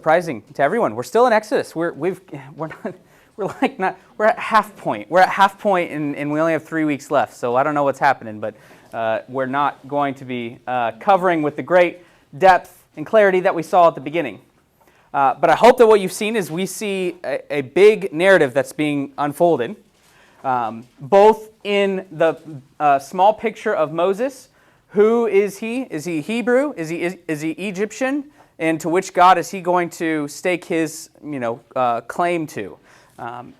Surprising to everyone. We're still in Exodus. We're at half point. We're at half point, and we only have 3 weeks left. So I don't know what's happening, but we're not going to be covering with the great depth and clarity that we saw at the beginning. But I hope that what you've seen is we see a big narrative that's being unfolded, both in the small picture of Moses. Who is he? Is he Hebrew? Is he Egyptian? And to which God is he going to stake his, claim to?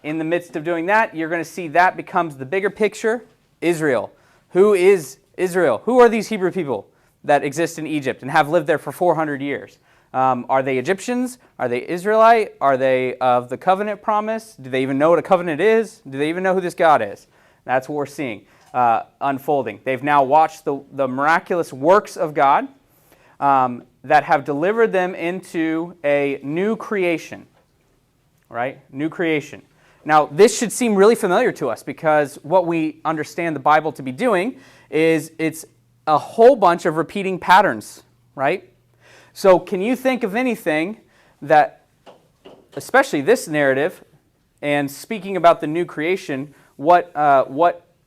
In the midst of doing that, you're going to see that becomes the bigger picture. Israel. Who is Israel? Who are these Hebrew people that exist in Egypt and have lived there for 400 years? Are they Egyptians? Are they Israelite? Are they of the covenant promise? Do they even know what a covenant is? Do they even know who this God is? That's what we're seeing unfolding. They've now watched the miraculous works of God that have delivered them into a new creation, right? New creation. Now, this should seem really familiar to us because what we understand the Bible to be doing is it's a whole bunch of repeating patterns, right? So can you think of anything that, especially this narrative, and speaking about the new creation, what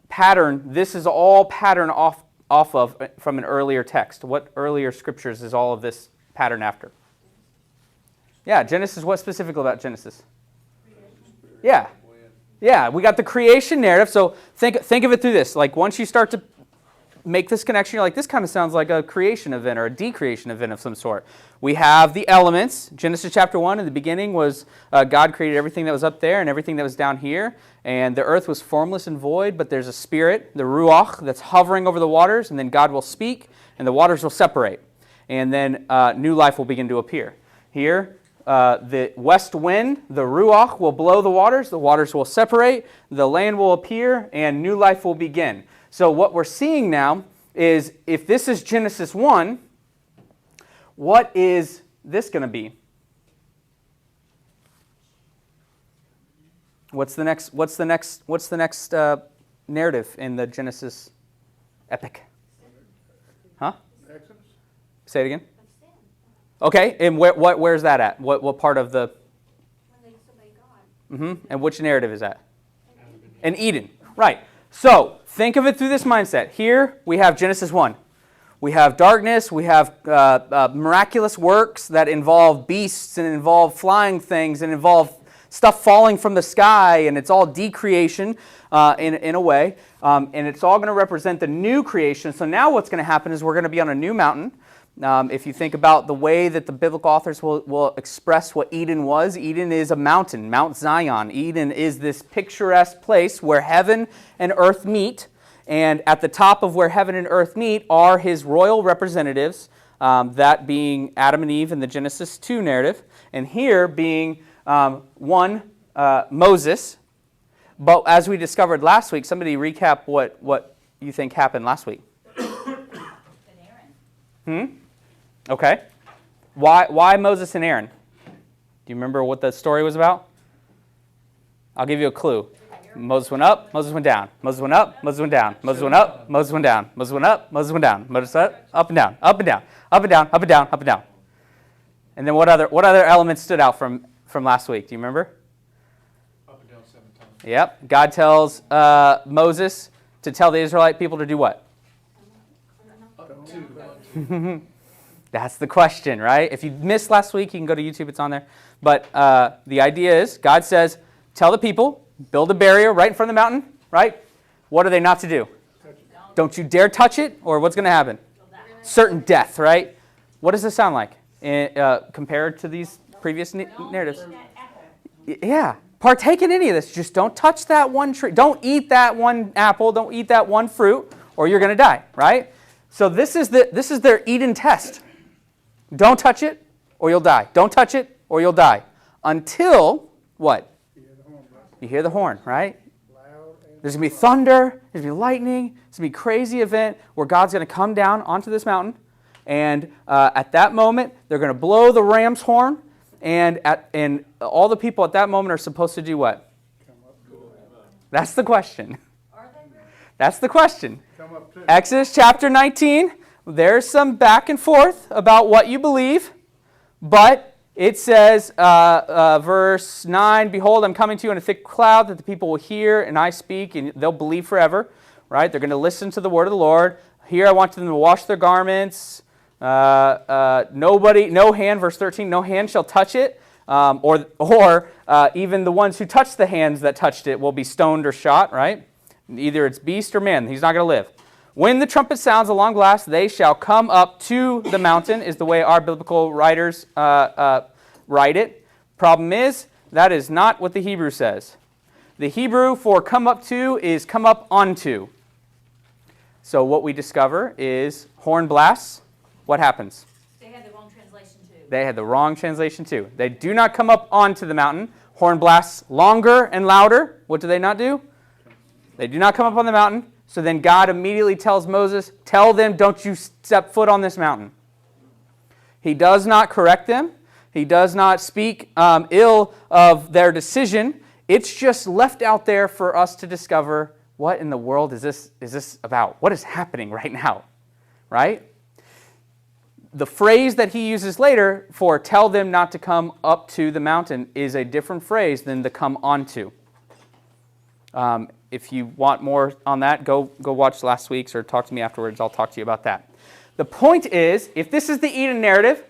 pattern, this is all pattern off of from an earlier text? What earlier scriptures is all of this pattern after? Yeah, Genesis. What specifically about Genesis? Yeah, we got the creation narrative. So think of it through this. Like once you start to make this connection, you're like, this kind of sounds like a creation event or a decreation event of some sort. We have the elements. Genesis chapter 1, in the beginning was God created everything that was up there and everything that was down here. And the earth was formless and void, but there's a spirit, the ruach, that's hovering over the waters. And then God will speak and the waters will separate. And then new life will begin to appear. Here, the west wind, the ruach, will blow the waters will separate, the land will appear, and new life will begin. So what we're seeing now is, if this is Genesis 1, what is this going to be? What's the next narrative in the Genesis epic? Huh? Exodus. Say it again. Okay, and where's that at? What part of the? When they disobey God. And which narrative is that? In Eden, right. So think of it through this mindset. Here we have Genesis 1. We have darkness, we have miraculous works that involve beasts and involve flying things and involve stuff falling from the sky, and it's all decreation in a way. And it's all going to represent the new creation. So now what's going to happen is we're going to be on a new mountain. If you think about the way that the biblical authors will express what Eden was, Eden is a mountain, Mount Zion. Eden is this picturesque place where heaven and earth meet, and at the top of where heaven and earth meet are his royal representatives, that being Adam and Eve in the Genesis 2 narrative, and here being Moses. But as we discovered last week, somebody recap what you think happened last week. Okay. Why Moses and Aaron? Do you remember what the story was about? I'll give you a clue. Moses went up, Moses went down. Moses went up, Moses went down. Moses went up, Moses went down. Moses went up, Moses went down. Moses up and down, up and down, up and down, up and down, up and down. And then what other elements stood out from last week? Do you remember? Up and down 7 times. Yep. God tells Moses to tell the Israelite people to do what? Up to. That's the question, right? If you missed last week, you can go to YouTube. It's on there. But the idea is, God says, tell the people, build a barrier right in front of the mountain, right? What are they not to do? Don't you dare touch it, or what's going to happen? Certain death, right? What does this sound like compared to these previous narratives? Yeah. Partake in any of this. Just don't touch that one tree. Don't eat that one apple. Don't eat that one fruit, or you're going to die, right? So this is their Eden test. Don't touch it, or you'll die. Don't touch it, or you'll die. Until, what? You hear the horn, right? There's going to be thunder. There's going to be lightning. It's going to be a crazy event where God's going to come down onto this mountain. And at that moment, they're going to blow the ram's horn. And all the people at that moment are supposed to do what? That's the question. That's the question. Exodus chapter 19. There's some back and forth about what you believe, but It says, verse 9, "Behold, I'm coming to you in a thick cloud, that the people will hear, and I speak, and they'll believe forever." Right? They're going to listen to the word of the Lord. Here I want them to wash their garments. Nobody, no hand, verse 13, "No hand shall touch it." Or even the ones who touch the hands that touched it will be stoned or shot, right? Either it's beast or man. He's not going to live. "When the trumpet sounds a long blast, they shall come up to the mountain," is the way our biblical writers write it. Problem is, that is not what the Hebrew says. The Hebrew for "come up to" is "come up onto." So what we discover is horn blasts. What happens? They had the wrong translation too. They had the wrong translation too. They do not come up onto the mountain. Horn blasts longer and louder. What do they not do? They do not come up on the mountain. So then God immediately tells Moses, "Tell them, don't you step foot on this mountain." He does not correct them. He does not speak ill of their decision. It's just left out there for us to discover, what in the world is this about? What is happening right now? Right? The phrase that he uses later for "tell them not to come up to the mountain" is a different phrase than the "come onto." If you want more on that, go watch last week's or talk to me afterwards. I'll talk to you about that. The point is, if this is the Eden narrative,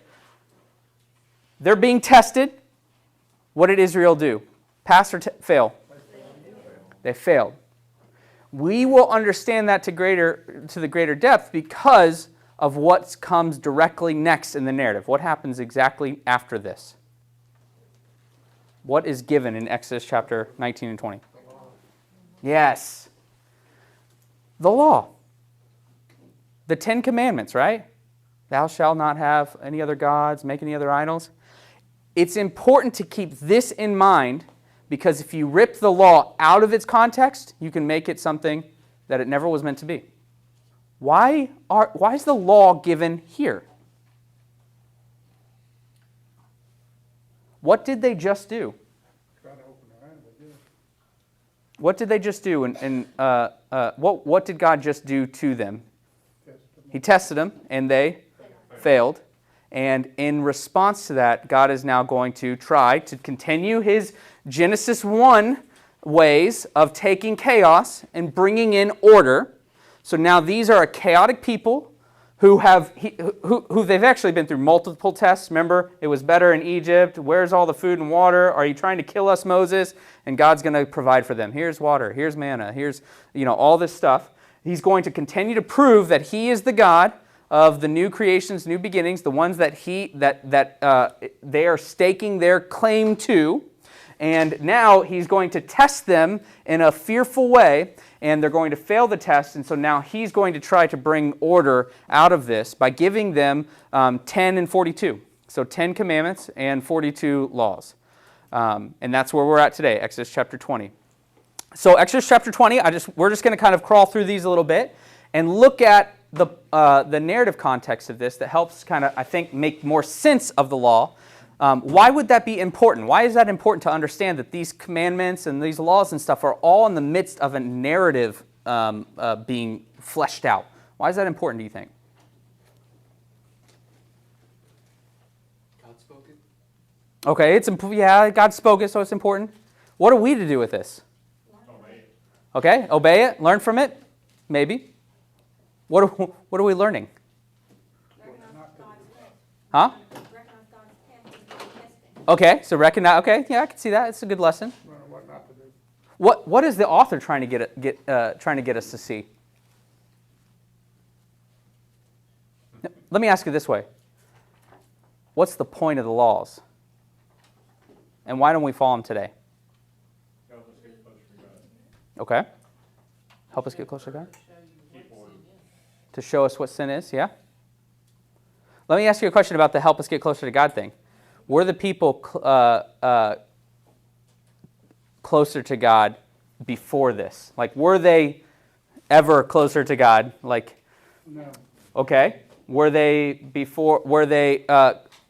they're being tested. What did Israel do? Pass or fail? They failed. We will understand that to the greater depth because of what comes directly next in the narrative. What happens exactly after this? What is given in Exodus chapter 19 and 20? Yes. The law. The 10 Commandments, right? "Thou shalt not have any other gods, make any other idols." It's important to keep this in mind because if you rip the law out of its context, you can make it something that it never was meant to be. Why is the law given here? What did they just do? What did they just do? What did God just do to them? He tested them, and they failed. And in response to that, God is now going to try to continue his Genesis 1 ways of taking chaos and bringing in order. So now these are a chaotic people who they've actually been through multiple tests. Remember, it was better in Egypt. Where's all the food and water? Are you trying to kill us, Moses? And God's going to provide for them. Here's water. Here's manna. Here's all this stuff. He's going to continue to prove that he is the God of the new creations, new beginnings, the ones that they are staking their claim to. And now he's going to test them in a fearful way, and they're going to fail the test. And so now he's going to try to bring order out of this by giving them 10 and 42. So 10 commandments and 42 laws. And that's where we're at today, Exodus chapter 20. So Exodus chapter 20, we're just going to kind of crawl through these a little bit and look at the narrative context of this that helps kind of, I think, make more sense of the law. Why would that be important? Why is that important to understand that these commandments and these laws and stuff are all in the midst of a narrative being fleshed out? Why is that important, do you think? God spoke it. Okay, God spoke it, so it's important. What are we to do with this? Obey it. Okay, obey it, learn from it, maybe. What are we learning? Huh? Okay, so recognize. Okay, yeah, I can see that. It's a good lesson. What not to do. What is the author trying to get us to see? Let me ask you this way: what's the point of the laws, and why don't we follow them today? Help us get closer to God. Okay, help us get closer to God. To show us what sin is. Yeah. Let me ask you a question about the help us get closer to God thing. Were the people closer to God before this? Like, were they ever closer to God? Like, No. okay. Were they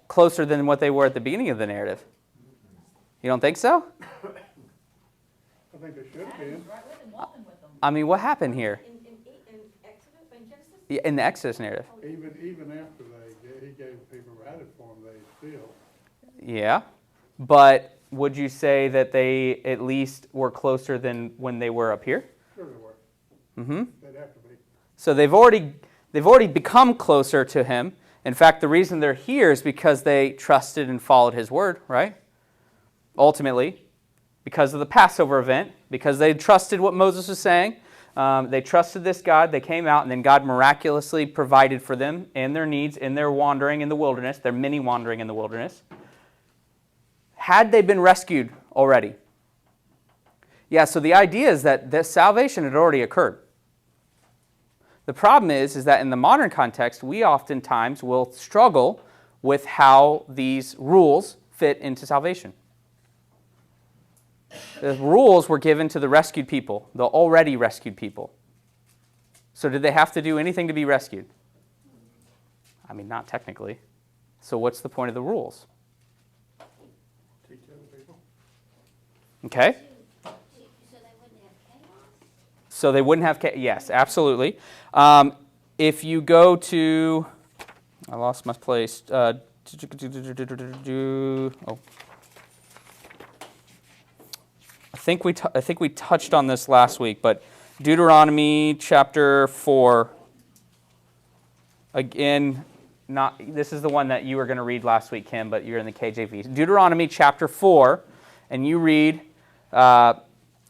closer than what they were at the beginning of the narrative? You don't think so? I think they should have been. Right with them, walking with them. I mean, what happened here In Exodus, in Genesis? in the Exodus narrative? Even after he gave people who had it for them, they still. Yeah, but would you say that they at least were closer than when they were up here? Sure they were. Mm-hmm. They'd have to be. So they've already become closer to him. In fact, the reason they're here is because they trusted and followed his word, right? Ultimately, because of the Passover event, because they trusted what Moses was saying, they trusted this God, they came out, and then God miraculously provided for them and their needs in their wandering in the wilderness, their mini wandering in the wilderness. Had they been rescued already? Yeah, so the idea is that this salvation had already occurred. The problem is that in the modern context, we oftentimes will struggle with how these rules fit into salvation. The rules were given to the rescued people, the already rescued people. So did they have to do anything to be rescued? I mean, not technically. So what's the point of the rules? Teach other people. Okay? So they wouldn't have chaos? So they wouldn't have... Yes, absolutely. If you go to... I lost my place. Oh. I think we touched on this last week, but Deuteronomy chapter 4. Again, this is the one that you were going to read last week, Kim, but you're in the KJV. Deuteronomy chapter 4, and you read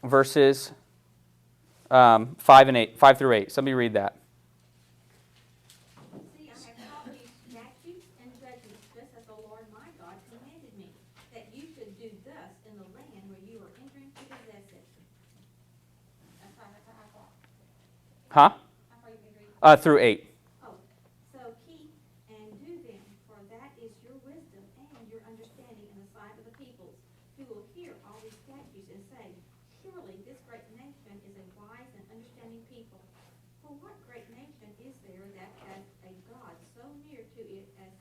verses 5 through 8. Somebody read that. See, I have taught you statutes and judgments, just as the Lord my God commanded me, that you should do thus in the land where you are entering to possess it. That's how I thought. Huh? I thought you could read. Through 8. Oh, so keep and do them, for that is your wisdom and your understanding in the sight of the peoples, who will hear all these statutes and say, surely this great nation is a wise and understanding people. For what great nation is there that has a God so near to it as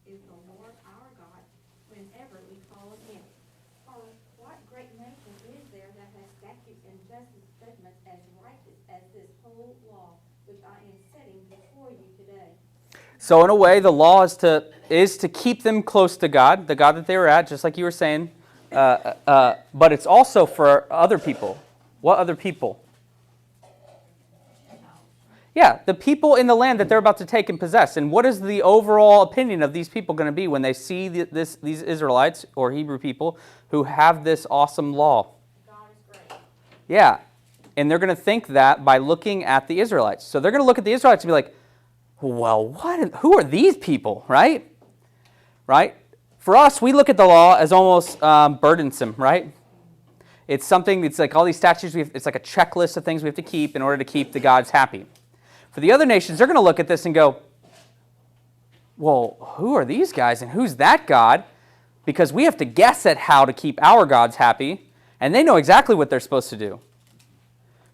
is the Lord our God, whenever we call on him? Or what great nation is there that has statutes and judgments as righteous as this whole law, which I am setting before you today? So in a way, the law is to keep them close to God, the God that they were at, just like you were saying. But it's also for other people. What other people? Yeah, the people in the land that they're about to take and possess. And what is the overall opinion of these people going to be when they see these Israelites or Hebrew people who have this awesome law? God is great. Yeah, and they're going to think that by looking at the Israelites. So they're going to look at the Israelites and be like, well, who are these people, right? Right? For us, we look at the law as almost burdensome, right? It's something, it's like all these statutes, it's like a checklist of things we have to keep in order to keep the gods happy. For the other nations, they're going to look at this and go, well, who are these guys and who's that God? Because we have to guess at how to keep our gods happy, and they know exactly what they're supposed to do.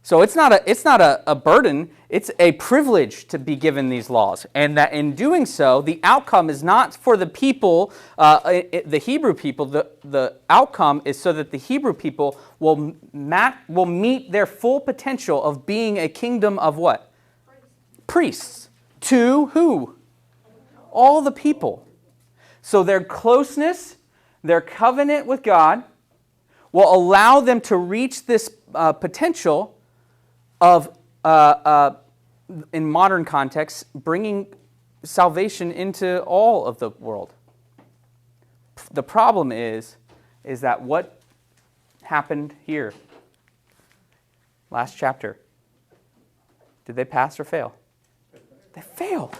So it's not a burden, it's a privilege to be given these laws. And that in doing so, the outcome is not for the people, the Hebrew people, the outcome is so that the Hebrew people will meet their full potential of being a kingdom of what? Priests. To who? All the people. So their closeness, their covenant with God, will allow them to reach this potential of, in modern context, bringing salvation into all of the world. The problem is that what happened here? Last chapter. Did they pass or fail? They failed.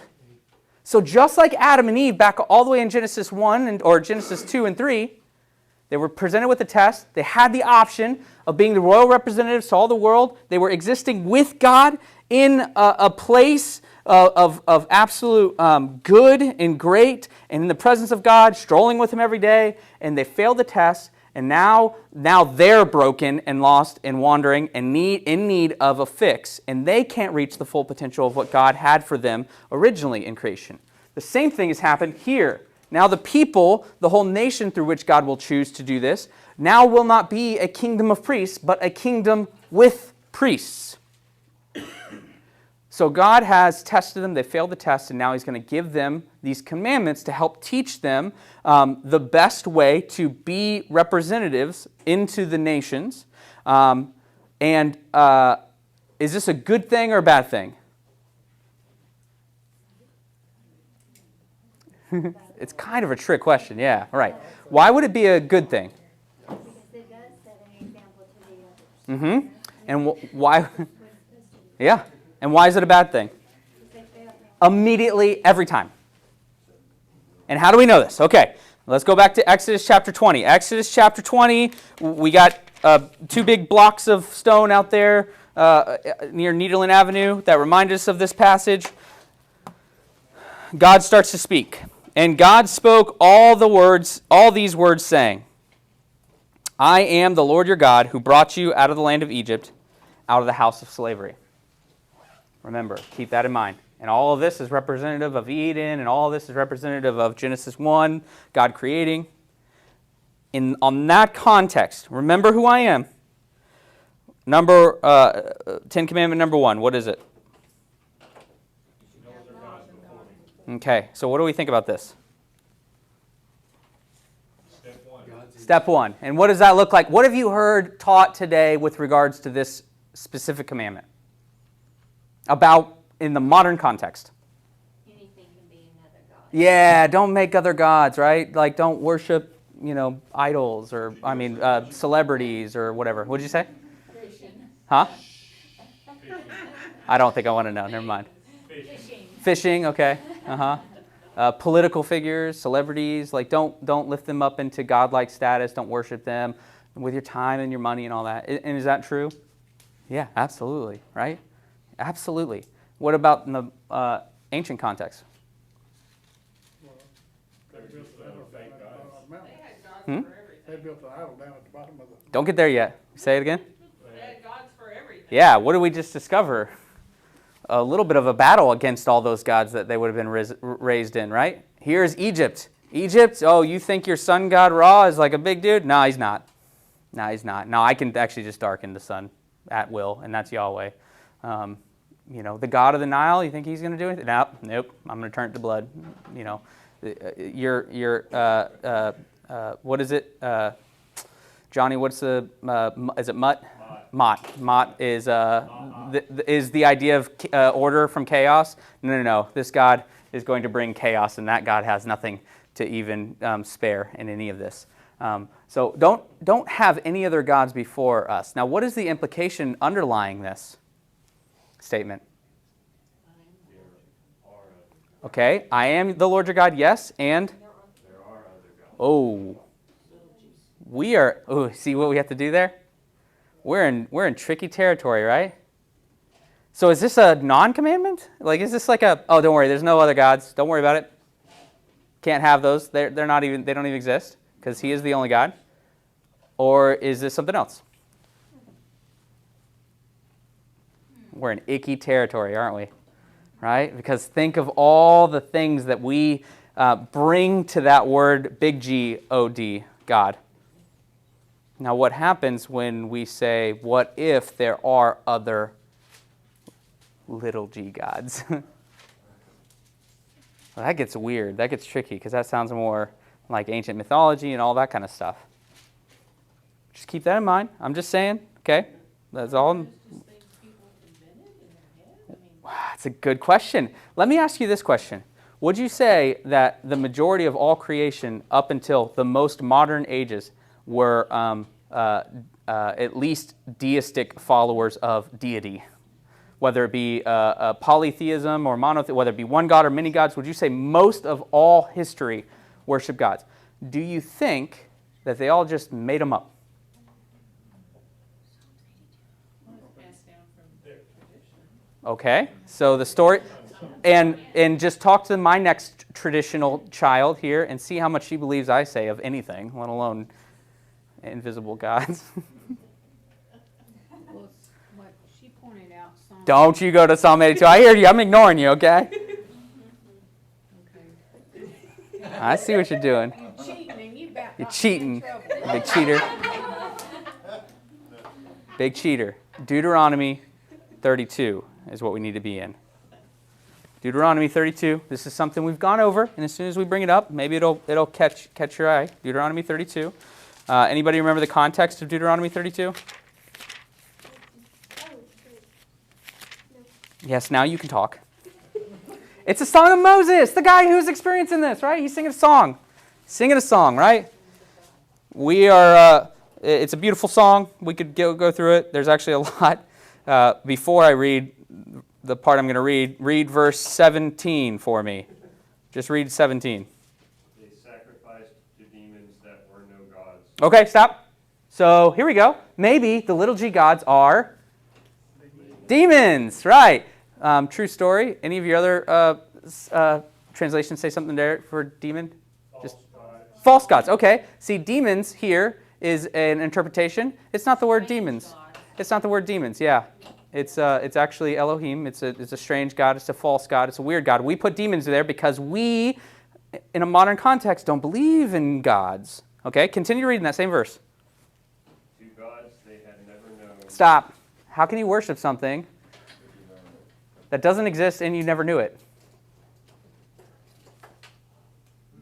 So just like Adam and Eve back all the way in Genesis 1 or Genesis 2 and 3, they were presented with a test. They had the option of being the royal representatives to all the world. They were existing with God in a place of absolute good and great, and in the presence of God, strolling with Him every day, and they failed the test, and now they're broken and lost and wandering and in need of a fix, and they can't reach the full potential of what God had for them originally in creation. The same thing has happened here. Now the people, the whole nation through which God will choose to do this, now will not be a kingdom of priests, but a kingdom with priests. So God has tested them, they failed the test, and now he's going to give them these commandments to help teach them the best way to be representatives into the nations. Is this a good thing or a bad thing? It's kind of a trick question, yeah, right. Why would it be a good thing? Because it does set an example to the others. Mm-hmm. And why? Yeah. And why is it a bad thing? Immediately, every time. And how do we know this? Okay, let's go back to Exodus chapter 20. Exodus chapter 20, we got 2 big blocks of stone out there near Needleland Avenue that remind us of this passage. God starts to speak. And God spoke all these words, saying, I am the Lord your God who brought you out of the land of Egypt, out of the house of slavery. Remember, keep that in mind. And all of this is representative of Eden, and all of this is representative of Genesis 1, God creating. On that context, remember who I am. Ten Commandment number 1, what is it? Okay, so what do we think about this? Step 1. And what does that look like? What have you heard taught today with regards to this specific commandment? About in the modern context. Anything can be another god. Yeah, don't make other gods, right? Like don't worship, idols or, celebrities or whatever. What did you say? Fishing. Huh? I don't think I want to know. Never mind. Fishing, okay. Political figures, celebrities, like don't lift them up into godlike status. Don't worship them with your time and your money and all that. And is that true? Yeah, absolutely, right? Absolutely. What about in the ancient context? They built an idol down at the bottom of the mountain. Hmm? They built an idol down at the bottom of the. Don't get there yet. Say it again. They had gods for everything. Yeah, what did we just discover? A little bit of a battle against all those gods that they would have been raised in, right? Here's Egypt. Egypt, oh, you think your sun god Ra is like a big dude? No, he's not. No, he's not. No, I can actually just darken the sun at will, and that's Yahweh. The god of the Nile, you think he's going to do anything? Nope. I'm going to turn it to blood. What is it? Johnny, what's the, is it Mutt? Mott. Mott is the idea of order from chaos. No. This God is going to bring chaos, and that God has nothing to even spare in any of this. So don't have any other gods before us. Now, what is the implication underlying this statement? Okay, I am the Lord your God, yes, and? There are other gods. Oh. We are, see what we have to do there? We're in tricky territory, right? So is this a non-commandment? Like, is this like don't worry, there's no other gods. Don't worry about it. Can't have those. They don't even exist because he is the only God. Or is this something else? We're in icky territory, aren't we? Right? Because think of all the things that we bring to that word, big G-O-D, God. Now, what happens when we say, what if there are other little g gods? Well, that gets weird. That gets tricky because that sounds more like ancient mythology and all that kind of stuff. Just keep that in mind. I'm just saying, okay? That's all. That's a good question. Let me ask you this question. Would you say that the majority of all creation up until the most modern ages were at least deistic followers of deity? Whether it be polytheism or monotheism, whether it be one god or many gods, would you say most of all history worship gods? Do you think that they all just made them up? Okay, so the story, and just talk to my next traditional child here and see how much she believes I say of anything, let alone invisible gods. Well, what she pointed out, Psalm. Don't you go to Psalm 82. I hear you. I'm ignoring you, okay? Okay. I see what you're doing. You're cheating and you about You're got me in cheating. trouble. Big cheater. Big cheater. Deuteronomy 32 is what we need to be in. Deuteronomy 32. This is something we've gone over, and as soon as we bring it up, maybe it'll catch your eye. Deuteronomy 32. Anybody remember the context of Deuteronomy 32? Yes, now you can talk. It's a song of Moses, the guy who's experiencing this, right? He's singing a song. Singing a song, right? We are, it's a beautiful song. We could go through it. There's actually a lot. Before I read the part I'm going to read verse 17 for me. Just read 17. They sacrificed to demons that were no gods. Okay, stop. So here we go. Maybe the little g gods are demons, right? True story. Any of your other translations say something there for demon? Just false gods. Okay. See, demons here is an interpretation. It's not the word demons. It's not the word demons. Yeah. It's actually Elohim. It's a strange god. It's a false god. It's a weird god. We put demons there because we, in a modern context, don't believe in gods. Okay. Continue reading that same verse. To gods they had never known. Stop. How can you worship something that doesn't exist and you never knew it?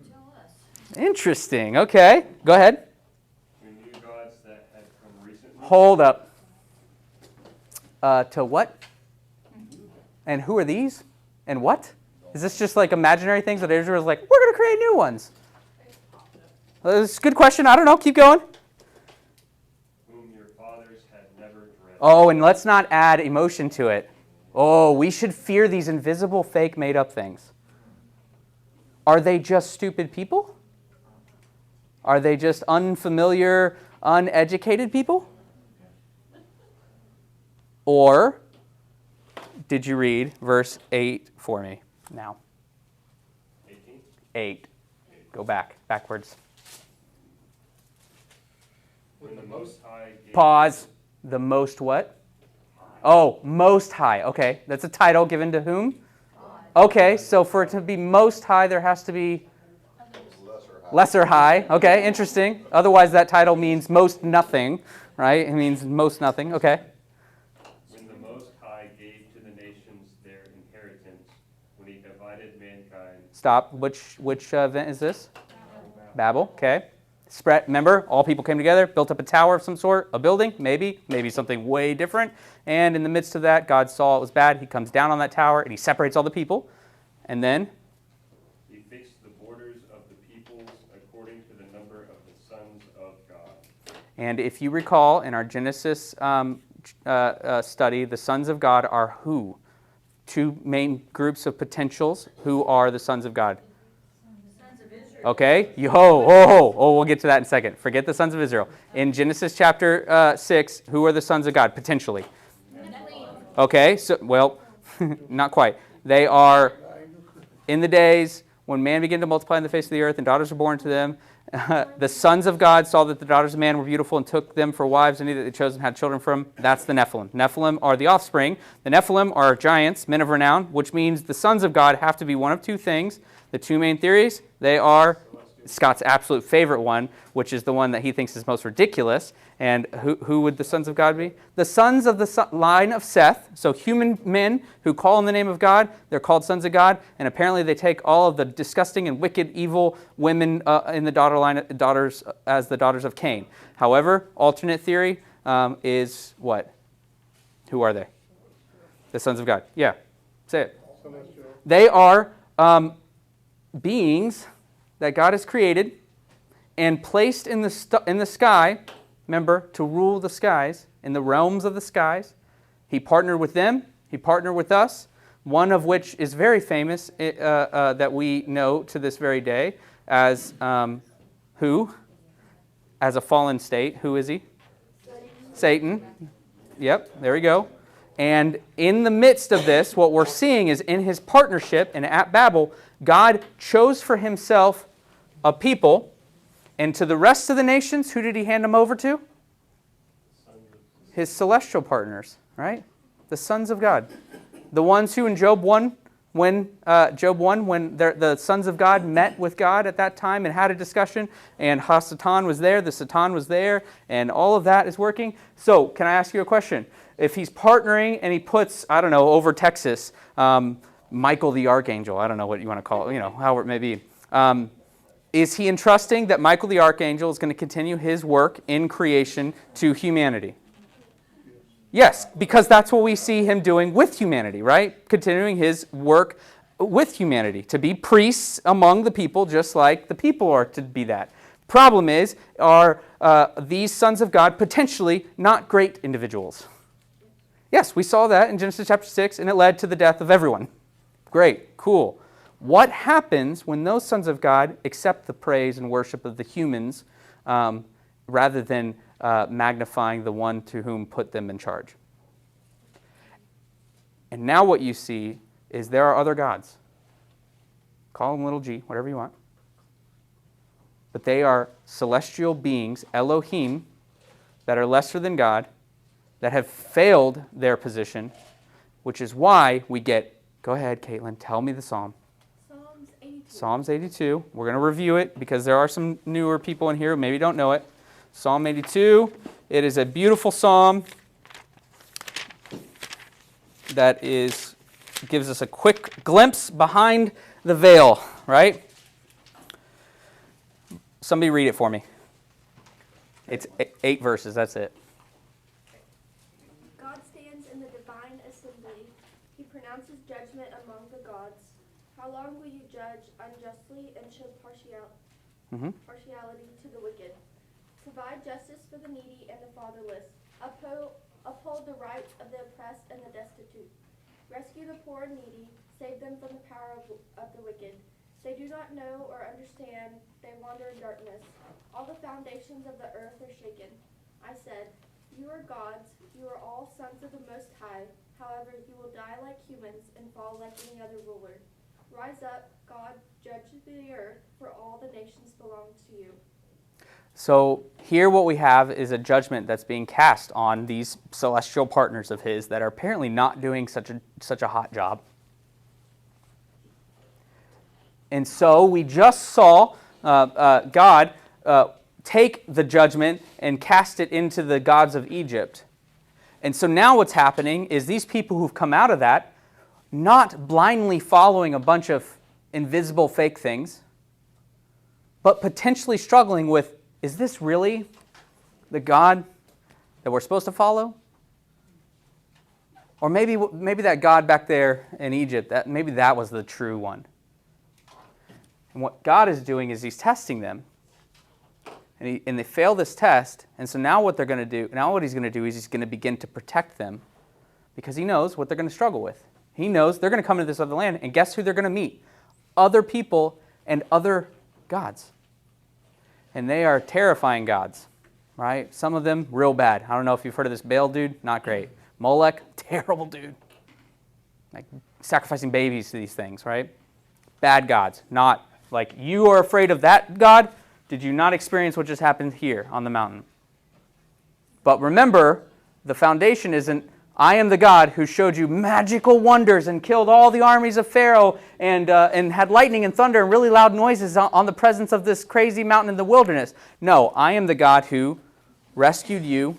Tell us. Interesting. Okay. Go ahead. We knew gods that had come recently. Hold up. To what? And who are these? And what? Is this just like imaginary things that Israel is like, we're going to create new ones? It's a good question. I don't know. Keep going. Whom your fathers had never dreamt. Oh, and let's not add emotion to it. Oh, we should fear these invisible, fake, made-up things. Are they just stupid people? Are they just unfamiliar, uneducated people? Or did you read verse 8 for me now? 18. 8. Go backwards. When the Most High gave Pause. The most what? Oh, Most High. Okay, that's a title given to whom? Okay, so for it to be Most High, there has to be lesser high. Okay, interesting. Otherwise, that title means most nothing, right? It means most nothing. Okay. When the Most High gave to the nations their inheritance, when he divided mankind. Stop. Which event is this? Babel. Okay. Spread. Remember, all people came together, built up a tower of some sort, a building, maybe something way different. And in the midst of that, God saw it was bad. He comes down on that tower and he separates all the people. And then He fixed the borders of the peoples according to the number of the sons of God. And if you recall, in our Genesis study, the sons of God are who? Two main groups of potentials. Who are the sons of God? Okay? We'll get to that in a second. Forget the sons of Israel. In Genesis chapter 6, who are the sons of God, potentially? Okay, so, well, not quite. They are in the days when man began to multiply in the face of the earth and daughters were born to them. The sons of God saw that the daughters of man were beautiful and took them for wives, and either they chose and had children from. That's the Nephilim. Nephilim are the offspring. The Nephilim are giants, men of renown, which means the sons of God have to be one of two things. The two main theories, they are Scott's absolute favorite one, which is the one that he thinks is most ridiculous. And who would the sons of God be? The sons of the line of Seth, so human men who call in the name of God, they're called sons of God, and apparently they take all of the disgusting and wicked, evil women in the daughters as the daughters of Cain. However, alternate theory is what? Who are they? The sons of God. Yeah, say it. They are beings that God has created and placed in the sky, remember, to rule the skies, in the realms of the skies. He partnered with them. He partnered with us, one of which is very famous that we know to this very day as who? As a fallen state. Who is he? Satan. Yep, there we go. And in the midst of this, what we're seeing is in his partnership and at Babel, God chose for himself a people, and to the rest of the nations, who did he hand them over to? His celestial partners, right? The sons of God. The ones who in Job 1, when the sons of God met with God at that time and had a discussion, and Hasatan was there, the Satan was there, and all of that is working. So, can I ask you a question? If he's partnering and he puts, I don't know, over Texas, Michael the archangel, I don't know what you want to call it, however it may be. Is he entrusting that Michael the archangel is going to continue his work in creation to humanity? Yes, because that's what we see him doing with humanity, right? Continuing his work with humanity, to be priests among the people, just like the people are to be that. Problem is, are these sons of God potentially not great individuals? Yes, we saw that in Genesis chapter 6, and it led to the death of everyone. Great, cool. What happens when those sons of God accept the praise and worship of the humans rather than magnifying the one to whom put them in charge? And now what you see is there are other gods. Call them little g, whatever you want. But they are celestial beings, Elohim, that are lesser than God, that have failed their position, which is why we get, go ahead, Caitlin, tell me the psalm. Psalms 82. Psalms 82. We're going to review it because there are some newer people in here who maybe don't know it. Psalm 82. It is a beautiful psalm that gives us a quick glimpse behind the veil, right? Somebody read it for me. It's 8 verses, that's it. God stands in the divine assembly. He pronounces judgment among the gods. How long will you judge unjustly and show partiality to the wicked? Provide justice for the needy and the fatherless. Uphold the rights of the oppressed and the destitute. Rescue the poor and needy. Save them from the power of the wicked. They do not know or understand. They wander in darkness. All the foundations of the earth are shaken. I said, you are gods. You are all sons of the Most High. However, you will die like humans and fall like any other ruler. Rise up, God, judge the earth, for all the nations belong to you. So here what we have is a judgment that's being cast on these celestial partners of his that are apparently not doing such a hot job. And so we just saw God take the judgment and cast it into the gods of Egypt. And so now what's happening is these people who've come out of that, not blindly following a bunch of invisible fake things, but potentially struggling with, is this really the God that we're supposed to follow? Or maybe that God back there in Egypt, maybe that was the true one. And what God is doing is he's testing them. And they fail this test. And so now what he's going to do is he's going to begin to protect them because he knows what they're going to struggle with. He knows they're going to come into this other land, and guess who they're going to meet? Other people and other gods. And they are terrifying gods, right? Some of them real bad. I don't know if you've heard of this Baal dude. Not great. Molech, terrible dude. Like sacrificing babies to these things, right? Bad gods. Not like you are afraid of that God. Did you not experience what just happened here on the mountain? But remember, the foundation isn't, I am the God who showed you magical wonders and killed all the armies of Pharaoh and had lightning and thunder and really loud noises on the presence of this crazy mountain in the wilderness. No, I am the God who rescued you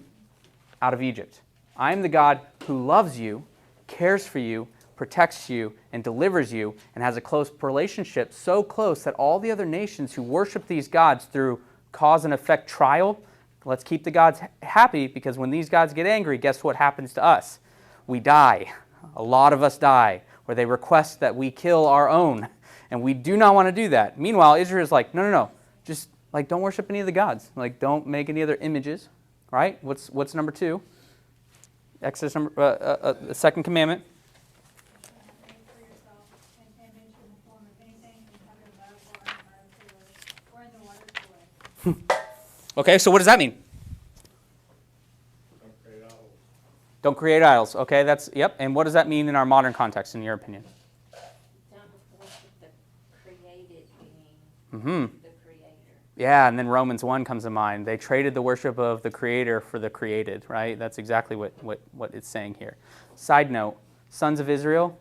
out of Egypt. I am the God who loves you, cares for you, protects you, and delivers you, and has a close relationship, so close that all the other nations who worship these gods through cause and effect trial, let's keep the gods happy, because when these gods get angry, guess what happens to us? We die. A lot of us die, or they request that we kill our own, and we do not want to do that. Meanwhile, Israel is like, no, just like don't worship any of the gods. Like don't make any other images, right? What's number 2? Exodus the second commandment. Okay, so what does that mean? Don't create idols. Okay, yep. And what does that mean in our modern context, in your opinion? Don't worship the created being, Mm-hmm. the creator. Yeah, and then Romans 1 comes to mind. They traded the worship of the creator for the created, right? That's exactly what it's saying here. Side note, sons of Israel,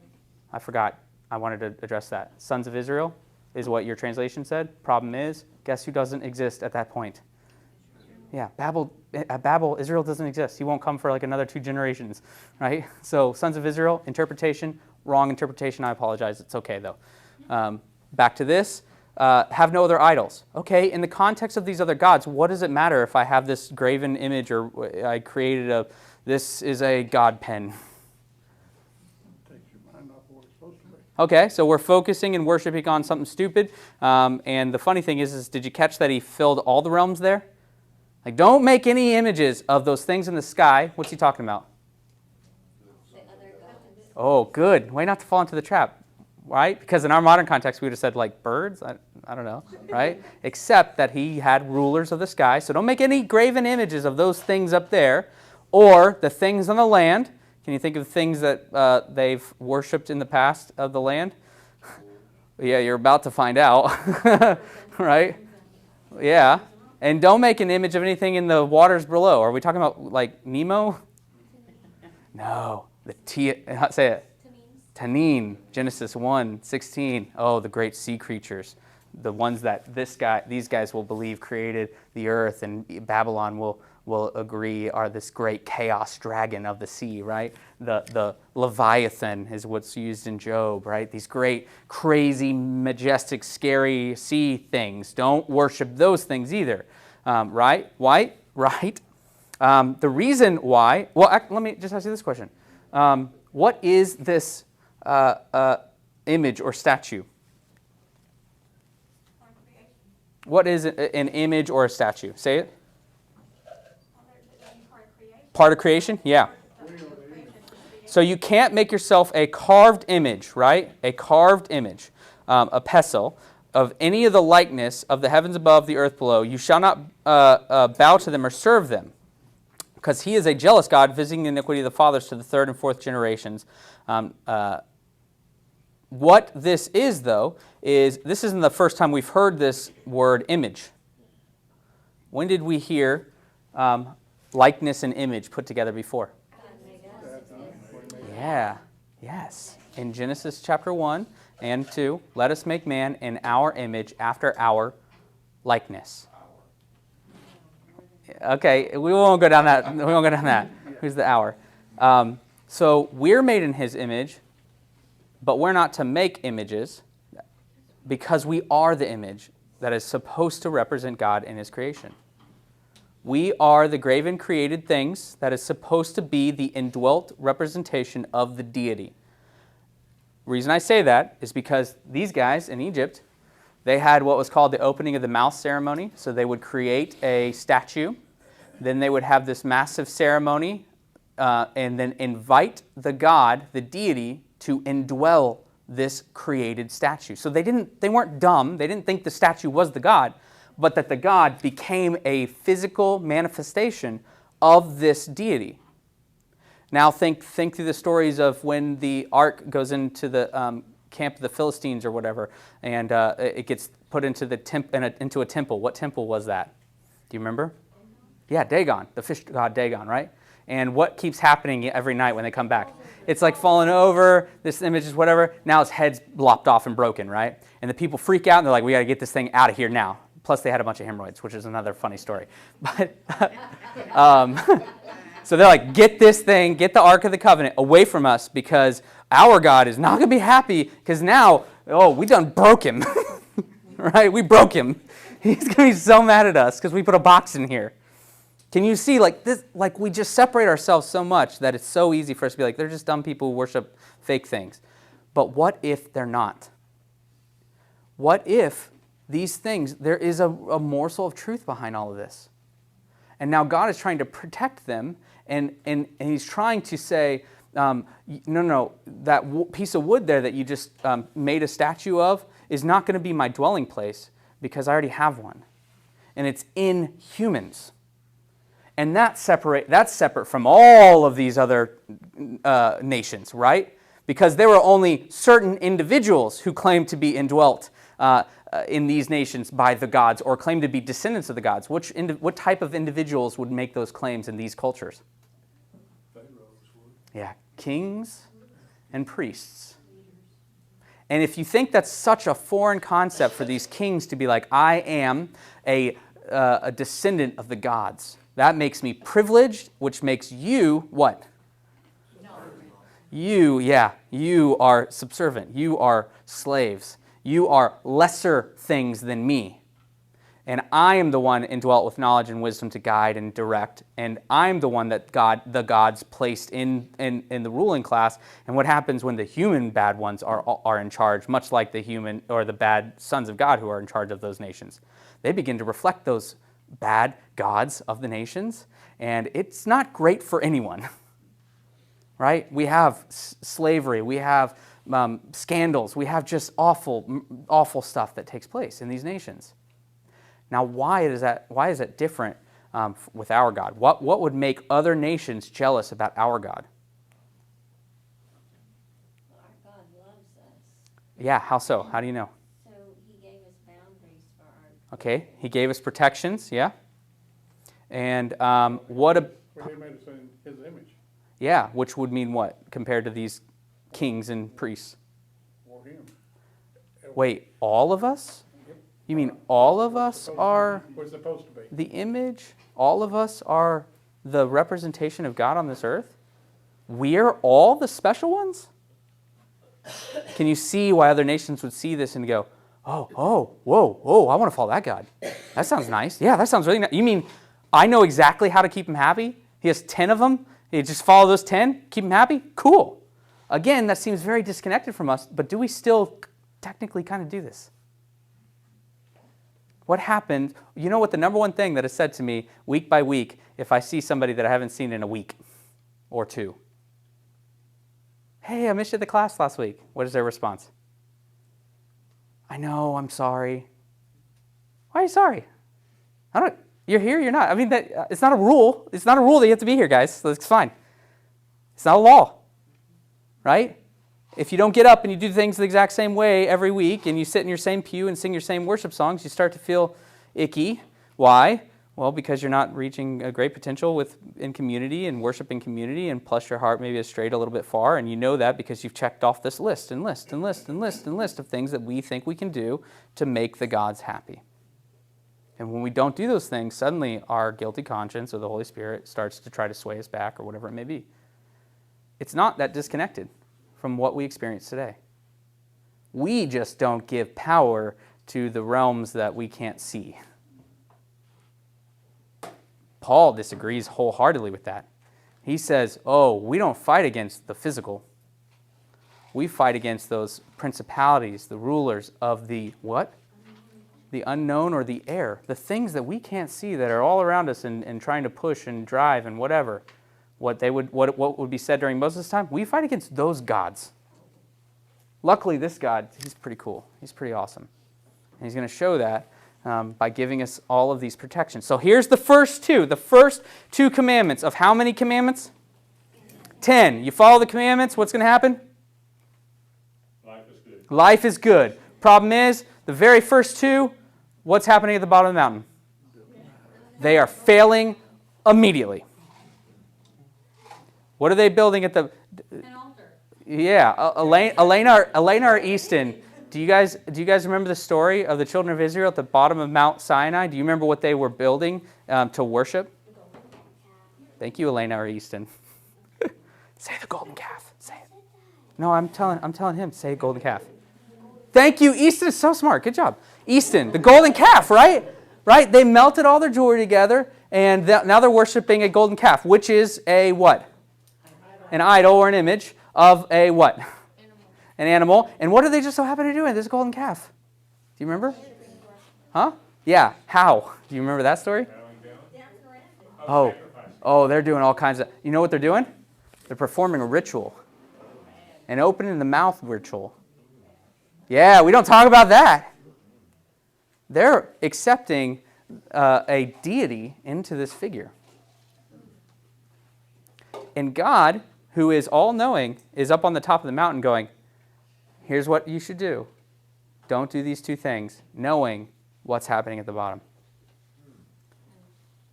I forgot. I wanted to address that. Sons of Israel is what your translation said. Problem is, guess who doesn't exist at that point? Yeah, Babel, Israel doesn't exist. He won't come for like another 2 generations, right? So, sons of Israel, interpretation, wrong interpretation, I apologize. It's okay, though. Back to this. Have no other idols. Okay, in the context of these other gods, what does it matter if I have this graven image or I created this is a god pen? Takes your mind off what it's supposed to be. Okay, so we're focusing and worshiping on something stupid. And the funny thing is, did you catch that he filled all the realms there? Like, don't make any images of those things in the sky. What's he talking about? The other gods. Oh, good. Way not to fall into the trap, right? Because in our modern context, we would have said, like, birds. I don't know, right? Except that he had rulers of the sky. So don't make any graven images of those things up there or the things on the land. Can you think of things that they've worshipped in the past of the land? Yeah, you're about to find out, right? Yeah. And don't make an image of anything in the waters below. Are we talking about, like, Nemo? No. Say it. Tanin, Genesis 1:16. Oh, the great sea creatures. The ones that these guys will believe created the earth, and Babylon will agree are this great chaos dragon of the sea, right? The Leviathan is what's used in Job, right? These great, crazy, majestic, scary sea things. Don't worship those things either, right? Why? Right? The reason why, well, let me just ask you this question. What is this image or statue? What is an image or a statue? Say it. Part of creation? Yeah. So you can't make yourself a carved image, right? A carved image, a pestle, of any of the likeness of the heavens above, the earth below. You shall not bow to them or serve them, because he is a jealous God, visiting the iniquity of the fathers to the third and fourth generations. What this is, though, is this isn't the first time we've heard this word image. When did we hear likeness and image put together before? Yeah, yes. In Genesis chapter 1 and 2, let us make man in our image after our likeness. Okay, we won't go down that. Who's the our? So we're made in his image, but we're not to make images because we are the image that is supposed to represent God in his creation. We are the graven created things that is supposed to be the indwelt representation of the deity. The reason I say that is because these guys in Egypt, they had what was called the opening of the mouth ceremony. So they would create a statue. Then they would have this massive ceremony and then invite the god, the deity, to indwell this created statue. So they weren't dumb. They didn't think the statue was the god, but that the god became a physical manifestation of this deity. Now think through the stories of when the ark goes into the camp of the Philistines or whatever, and it gets put into into a temple. What temple was that? Do you remember? Yeah, Dagon, the fish god Dagon, right? And what keeps happening every night when they come back? It's like falling over, this image is whatever. Now its head's lopped off and broken, right? And the people freak out and they're like, we got to get this thing out of here now. Plus they had a bunch of hemorrhoids, which is another funny story. But so they're like, get this thing, get the Ark of the Covenant away from us because our God is not going to be happy because now, we done broke him. Right? We broke him. He's going to be so mad at us because we put a box in here. Can you see, we just separate ourselves so much that it's so easy for us to be like, they're just dumb people who worship fake things. But what if they're not? What if these things, there is a morsel of truth behind all of this? And now God is trying to protect them, and he's trying to say, no, that piece of wood there that you just made a statue of is not going to be my dwelling place because I already have one. And it's in humans. And that's separate from all of these other nations, right? Because there were only certain individuals who claimed to be indwelt in these nations by the gods or claimed to be descendants of the gods. What type of individuals would make those claims in these cultures? Yeah, kings and priests. And if you think that's such a foreign concept for these kings to be like, I am a descendant of the gods, that makes me privileged, which makes you what? You are subservient. You are slaves. You are lesser things than me. And I am the one indwelt with knowledge and wisdom to guide and direct. And I'm the one that the gods placed in the ruling class. And what happens when the human bad ones are in charge, much like the human or the bad sons of God who are in charge of those nations? They begin to reflect those bad gods of the nations. And it's not great for anyone, right? We have slavery. We have scandals. We have just awful stuff that takes place in these nations. Now, why is that different with our God? What would make other nations jealous about our God? Well, our God loves us. Yeah, how so? How do you know? So he gave us boundaries for our. Okay, he gave us protections, yeah. And what a... Well, he made us in his image, Yeah, which would mean what compared to these kings and priests? or him. Wait, all of us? You mean all of us are We're supposed to be. the image? All of us are the representation of God on this earth? We're all the special ones? Can you see why other nations would see this and go, whoa, I want to follow that God. That sounds nice. Yeah, that sounds really nice. You mean I know exactly how to keep him happy? He has 10 of them. You just follow those 10, keep him happy? Cool. Again, that seems very disconnected from us, but do we still technically kind of do this? What happened? You know what the number one thing that is said to me week by week if I see somebody that I haven't seen in a week or two? Hey, I missed you at the class last week. What is their response? I know, I'm sorry. Why are you sorry? You're here, you're not. I mean, it's not a rule. It's not a rule that you have to be here, guys. So it's fine. It's not a law, right? If you don't get up and you do things the exact same way every week and you sit in your same pew and sing your same worship songs, you start to feel icky. Why? Well, because you're not reaching a great potential in community and worship in community, and plus your heart maybe is strayed a little bit far, and you know that because you've checked off this list of things that we think we can do to make the gods happy. And when we don't do those things, suddenly our guilty conscience or the Holy Spirit starts to try to sway us back or whatever it may be. It's not that disconnected from what we experience today. We just don't give power to the realms that we can't see. Paul disagrees wholeheartedly with that. He says, we don't fight against the physical. We fight against those principalities, the rulers of the what? The unknown or the air. The things that we can't see that are all around us and trying to push and drive and whatever. What would be said during Moses' time? We fight against those gods. Luckily, this God, he's pretty cool. He's pretty awesome. And he's going to show that by giving us all of these protections. So here's the first two commandments of how many commandments? 10. You follow the commandments, what's going to happen? Life is good. Life is good. Problem is, the very first two, what's happening at the bottom of the mountain? They are failing immediately. What are they building at the... An altar. Yeah, Elena or Easton, do you guys remember the story of the children of Israel at the bottom of Mount Sinai? Do you remember what they were building to worship? Thank you, Elena or Easton. Say the golden calf. Say it. No, I'm telling him. Say golden calf. Thank you, Easton is so smart. Good job, Easton. The golden calf, right? Right. They melted all their jewelry together, and now they're worshiping a golden calf, which is a what? An idol or an image of a what? An animal. And what did they just so happen to do in this golden calf? Do you remember? Huh? Yeah. How? Do you remember that story? Oh, they're doing all kinds of... You know what they're doing? They're performing a ritual. An opening the mouth ritual. Yeah, we don't talk about that. They're accepting a deity into this figure. And God, who is all-knowing, is up on the top of the mountain going, here's what you should do. Don't do these two things, knowing what's happening at the bottom.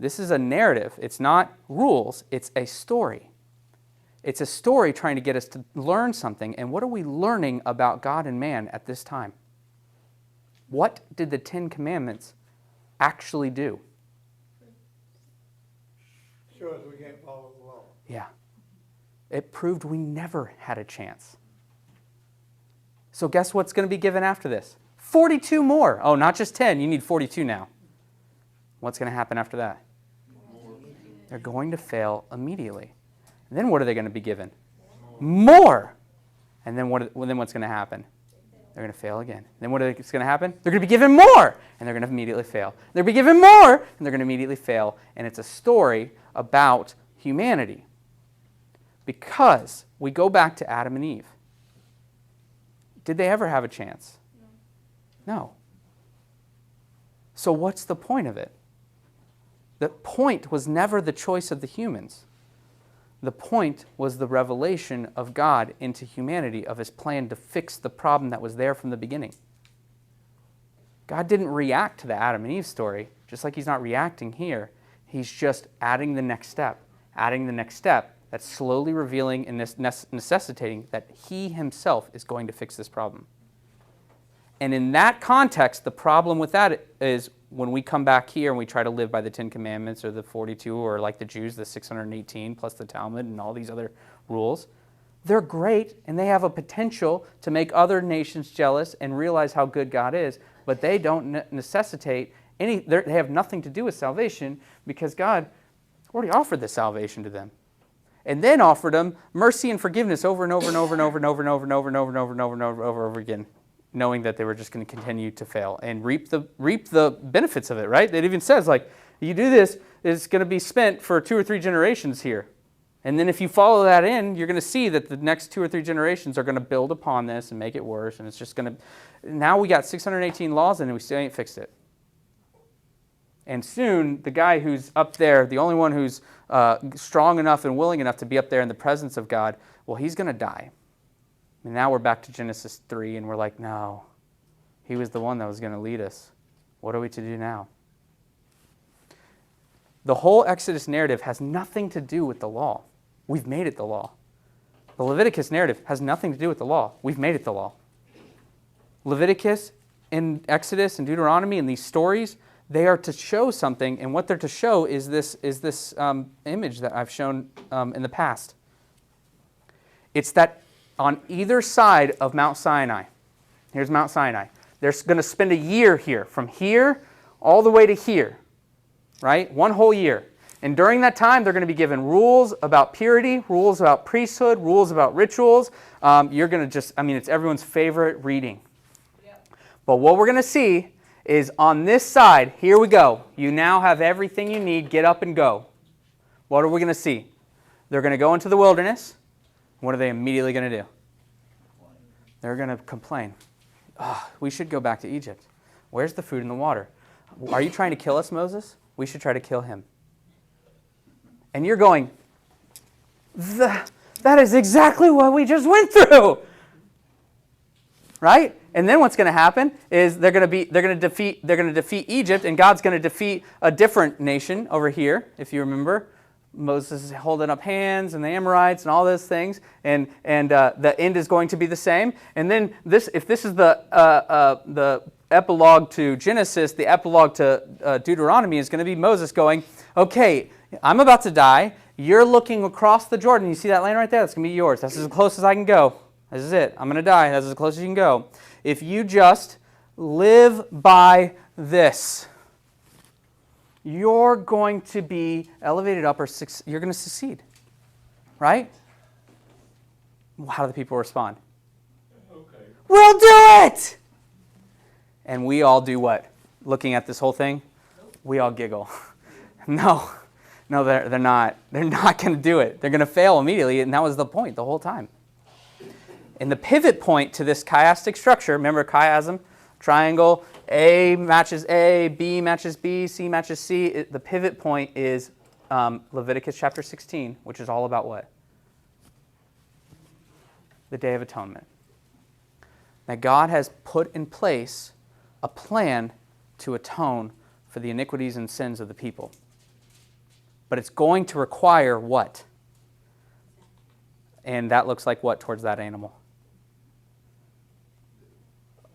This is a narrative. It's not rules. It's a story. It's a story trying to get us to learn something. And what are we learning about God and man at this time? What did the 10 Commandments actually do? Show us we can't follow the law. Yeah. It proved we never had a chance. So guess what's going to be given after this? 42 more. Oh, not just 10. You need 42 now. What's going to happen after that? They're going to fail immediately. And then what are they going to be given? More. And then what's going to happen? They're going to fail again. Then what's going to happen? They're going to be given more, and they're going to immediately fail. They're going to be given more, and they're going to immediately fail. And it's a story about humanity. Because we go back to Adam and Eve. Did they ever have a chance? No. So what's the point of it? The point was never the choice of the humans. The point was the revelation of God into humanity, of his plan to fix the problem that was there from the beginning. God didn't react to the Adam and Eve story, just like he's not reacting here. He's just adding the next step that's slowly revealing and necessitating that he himself is going to fix this problem. And in that context, the problem with that is when we come back here and we try to live by the 10 Commandments or the 42, or like the Jews, the 618 plus the Talmud and all these other rules, they're great and they have a potential to make other nations jealous and realize how good God is, but they don't necessitate they have nothing to do with salvation, because God already offered the salvation to them. And then offered them mercy and forgiveness over and over and over and over and over and over and over and over and over and over and over and over again, knowing that they were just going to continue to fail and reap the benefits of it, right? It even says, like, you do this, it's going to be spent for 2 or 3 generations here. And then if you follow that in, you're going to see that the next 2 or 3 generations are going to build upon this and make it worse. And it's just going to... Now we got 618 laws and we still ain't fixed it. And soon, the guy who's up there, the only one who's strong enough and willing enough to be up there in the presence of God, well, he's going to die. And now we're back to Genesis 3, and we're like, no, he was the one that was going to lead us. What are we to do now? The whole Exodus narrative has nothing to do with the law. We've made it the law. The Leviticus narrative has nothing to do with the law. We've made it the law. Leviticus and Exodus and Deuteronomy and these stories, they are to show something, and what they're to show is this image that I've shown in the past. It's that on either side of Mount Sinai, here's Mount Sinai, they're going to spend a year here, from here all the way to here, right? 1 whole year. And during that time, they're going to be given rules about purity, rules about priesthood, rules about rituals. You're going to just, it's everyone's favorite reading. Yep. But what we're going to see is on this side, here we go. You now have everything you need. Get up and go. What are we going to see? They're going to go into the wilderness. What are they immediately going to do? They're going to complain. Oh, we should go back to Egypt. Where's the food and the water? Are you trying to kill us, Moses? We should try to kill him. And you're going, that is exactly what we just went through. Right? And then what's going to happen is they're going to defeat Egypt, and God's going to defeat a different nation over here, if you remember. Moses is holding up hands and the Amorites and all those things, and the end is going to be the same. And then if this is the epilogue to Genesis, the epilogue to Deuteronomy is going to be Moses going, okay, I'm about to die. You're looking across the Jordan. You see that land right there? That's going to be yours. That's as close as I can go. This is it. I'm going to die. That's as close as you can go. If you just live by this, you're going to be elevated up, or you're going to succeed. Right? How do the people respond? Okay. We'll do it! And we all do what? Looking at this whole thing? We all giggle. No, they're not. They're not going to do it. They're going to fail immediately, and that was the point the whole time. And the pivot point to this chiastic structure, remember chiasm, triangle, A matches A, B matches B, C matches C. The pivot point is Leviticus chapter 16, which is all about what? The Day of Atonement. That God has put in place a plan to atone for the iniquities and sins of the people. But it's going to require what? And that looks like what towards that animal?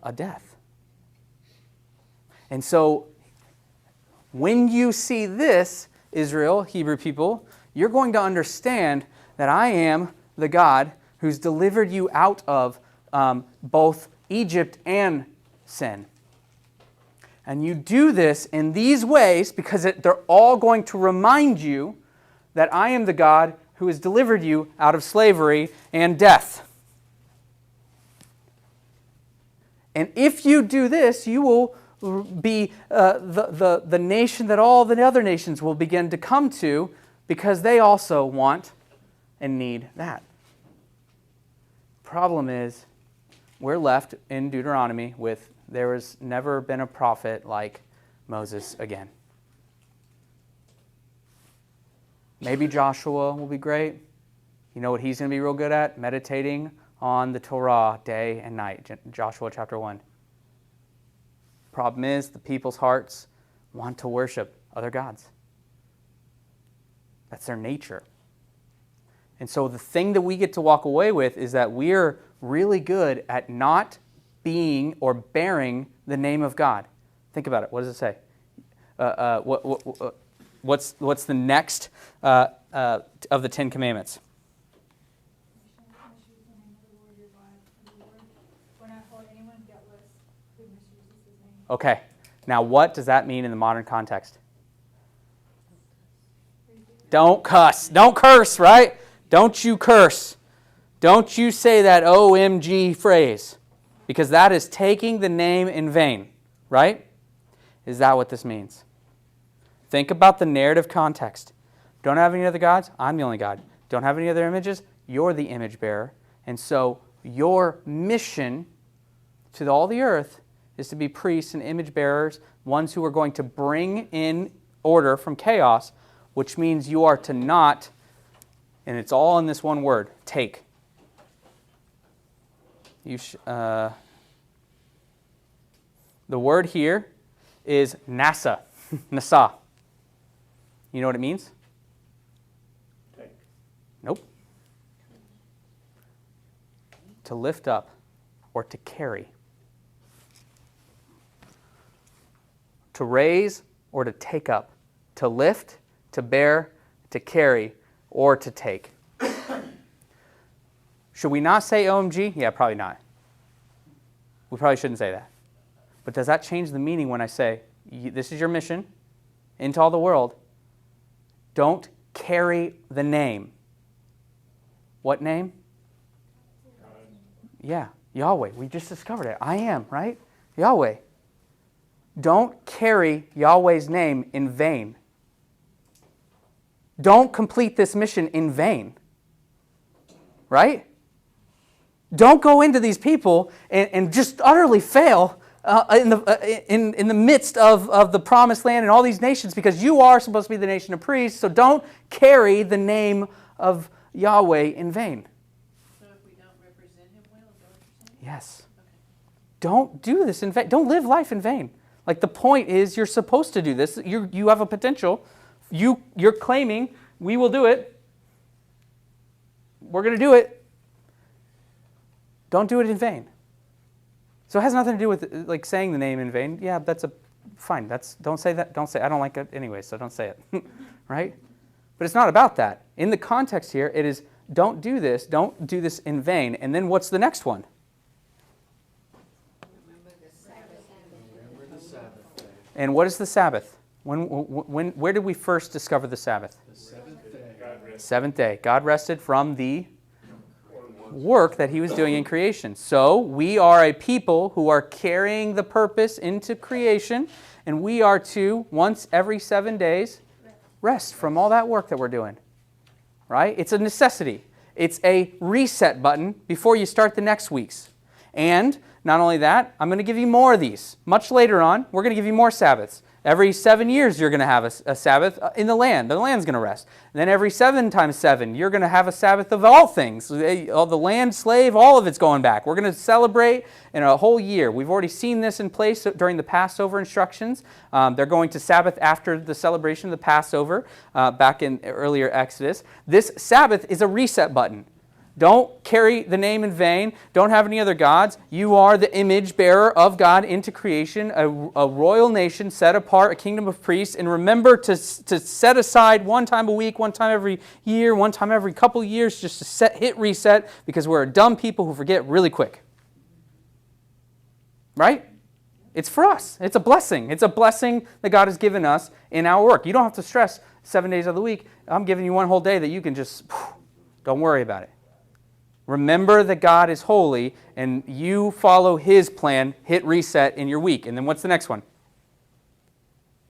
A death. And so, when you see this, Israel, Hebrew people, you're going to understand that I am the God who's delivered you out of both Egypt and sin. And you do this in these ways because they're all going to remind you that I am the God who has delivered you out of slavery and death. And if you do this, you will be the nation that all the other nations will begin to come to, because they also want and need that. Problem is, we're left in Deuteronomy with, there has never been a prophet like Moses again. Maybe Joshua will be great. You know what he's going to be real good at? Meditating on the Torah day and night. Joshua chapter 1. Problem is, the people's hearts want to worship other gods. That's their nature. And so the thing that we get to walk away with is that we're really good at not being or bearing the name of God. Think about it. What does it say? What's the next of the Ten Commandments? Okay. Now, what does that mean in the modern context? Don't cuss. Don't curse, right? Don't you curse. Don't you say that OMG phrase, because that is taking the name in vain, right? Is that what this means? Think about the narrative context. Don't have any other gods? I'm the only God. Don't have any other images? You're the image bearer. And so your mission to all the earth is to be priests and image bearers, ones who are going to bring in order from chaos, which means you are to not, and it's all in this one word, take. The word here is nasa, nasa. You know what it means? Take. Nope. To lift up or to carry. To raise or to take up. To lift, to bear, to carry, or to take. Should we not say OMG? Yeah, probably not. We probably shouldn't say that. But does that change the meaning when I say, this is your mission into all the world? Don't carry the name. What name? God. Yeah, Yahweh. We just discovered it. I am, right? Yahweh. Don't carry Yahweh's name in vain. Don't complete this mission in vain. Right? Don't go into these people and just utterly fail in the midst of the promised land and all these nations, because you are supposed to be the nation of priests, so don't carry the name of Yahweh in vain. So if we don't represent him well, is that what you're saying? Yes. Don't do this in vain. Don't live life in vain. Like, the point is, you're supposed to do this. You have a potential. You're claiming, we will do it. We're going to do it. Don't do it in vain. So it has nothing to do with like saying the name in vain. Yeah, that's fine. Don't say that. Don't say. I don't like it anyway, so don't say it. Right? But it's not about that. In the context here, it is, don't do this. Don't do this in vain. And then what's the next one? And what is the Sabbath? Where did we first discover the Sabbath? The seventh day. Seventh day. God rested from the work that he was doing in creation. So we are a people who are carrying the purpose into creation, and we are to, once every 7 days, rest from all that work that we're doing. Right? It's a necessity. It's a reset button before you start the next week's. And not only that, I'm going to give you more of these. Much later on, we're going to give you more Sabbaths. Every 7 years, you're going to have a Sabbath in the land. The land's going to rest. And then every 7 times 7, you're going to have a Sabbath of all things. All the land, slave, all of it's going back. We're going to celebrate in a whole year. We've already seen this in place during the Passover instructions. They're going to Sabbath after the celebration of the Passover back in earlier Exodus. This Sabbath is a reset button. Don't carry the name in vain. Don't have any other gods. You are the image bearer of God into creation, a royal nation set apart, a kingdom of priests. And remember to set aside one time a week, one time every year, one time every couple years, just to hit reset, because we're dumb people who forget really quick. Right? It's for us. It's a blessing. It's a blessing that God has given us in our work. You don't have to stress 7 days of the week. I'm giving you one whole day that you can just, don't worry about it. Remember that God is holy, and you follow His plan, hit reset in your week. And then what's the next one?